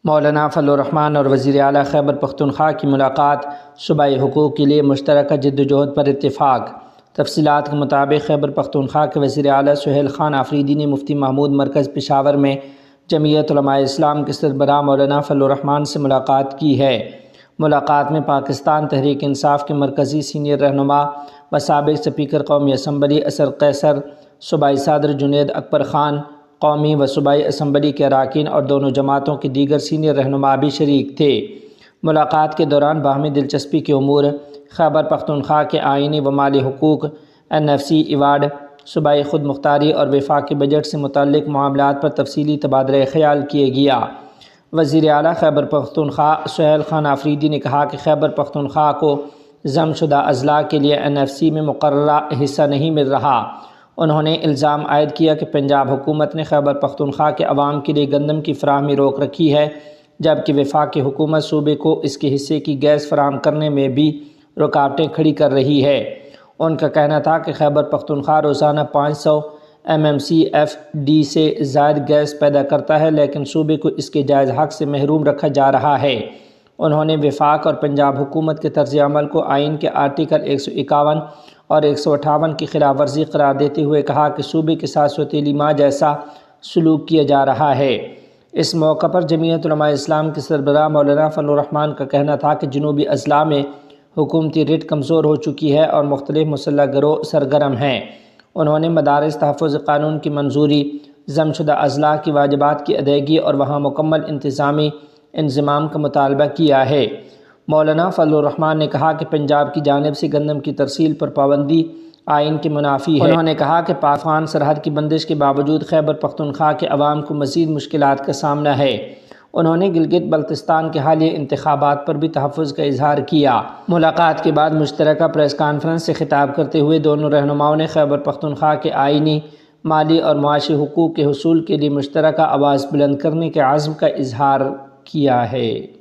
مولانا فضل الرحمان اور وزیر اعلیٰ خیبر پختونخوا کی ملاقات، صوبائی حقوق کے لیے مشترکہ جدوجہد پر اتفاق۔ تفصیلات کے مطابق خیبر پختونخوا کے وزیر اعلیٰ سہیل خان آفریدی نے مفتی محمود مرکز پشاور میں جمعیت علماء اسلام کے سربراہ مولانا فضل الرحمان سے ملاقات کی ہے۔ ملاقات میں پاکستان تحریک انصاف کے مرکزی سینئر رہنما و سابق اسپیکر قومی اسمبلی اصغر قیصر، صوبائی صدر جنید اکبر خان، قومی و صوبائی اسمبلی کے اراکین اور دونوں جماعتوں کے دیگر سینئر رہنما بھی شریک تھے۔ ملاقات کے دوران باہمی دلچسپی کے امور، خیبر پختونخوا کے آئینی و مالی حقوق، NFC ایوارڈ، صوبائی خود مختاری اور وفاقی بجٹ سے متعلق معاملات پر تفصیلی تبادلہ خیال کیا گیا۔ وزیر اعلیٰ خیبر پختونخوا سہیل خان آفریدی نے کہا کہ خیبر پختونخوا کو ضم شدہ اضلاع کے لیے NFC میں مقررہ حصہ نہیں مل رہا۔ انہوں نے الزام عائد کیا کہ پنجاب حکومت نے خیبر پختونخوا کے عوام کے لیے گندم کی فراہمی روک رکھی ہے، جبکہ وفاقی حکومت صوبے کو اس کے حصے کی گیس فراہم کرنے میں بھی رکاوٹیں کھڑی کر رہی ہے۔ ان کا کہنا تھا کہ خیبر پختونخوا روزانہ 500 MMCFD سے زائد گیس پیدا کرتا ہے، لیکن صوبے کو اس کے جائز حق سے محروم رکھا جا رہا ہے۔ انہوں نے وفاق اور پنجاب حکومت کے طرز عمل کو آئین کے آرٹیکل 151 اور 158 کی خلاف ورزی قرار دیتے ہوئے کہا کہ صوبے کے ساتھ سوتیلی ماں جیسا سلوک کیا جا رہا ہے۔ اس موقع پر جمعیت علماء اسلام کے سربراہ مولانا فضل الرحمان کا کہنا تھا کہ جنوبی اضلاع میں حکومتی ریٹ کمزور ہو چکی ہے اور مختلف مسلح گروہ سرگرم ہیں۔ انہوں نے مدارس تحفظ قانون کی منظوری، ضم شدہ اضلاع کی واجبات کی ادائیگی اور وہاں مکمل انتظامی انضمام کا مطالبہ کیا ہے۔ مولانا فضل الرحمان نے کہا کہ پنجاب کی جانب سے گندم کی ترسیل پر پابندی آئین کے منافی ہے۔ انہوں نے کہا کہ پاک افغان سرحد کی بندش کے باوجود خیبر پختونخوا کے عوام کو مزید مشکلات کا سامنا ہے۔ انہوں نے گلگت بلتستان کے حالیہ انتخابات پر بھی تحفظ کا اظہار کیا۔ ملاقات کے بعد مشترکہ پریس کانفرنس سے خطاب کرتے ہوئے دونوں رہنماؤں نے خیبر پختونخوا کے آئینی، مالی اور معاشی حقوق کے حصول کے لیے مشترکہ آواز بلند کرنے کے عزم کا اظہار کیا ہے۔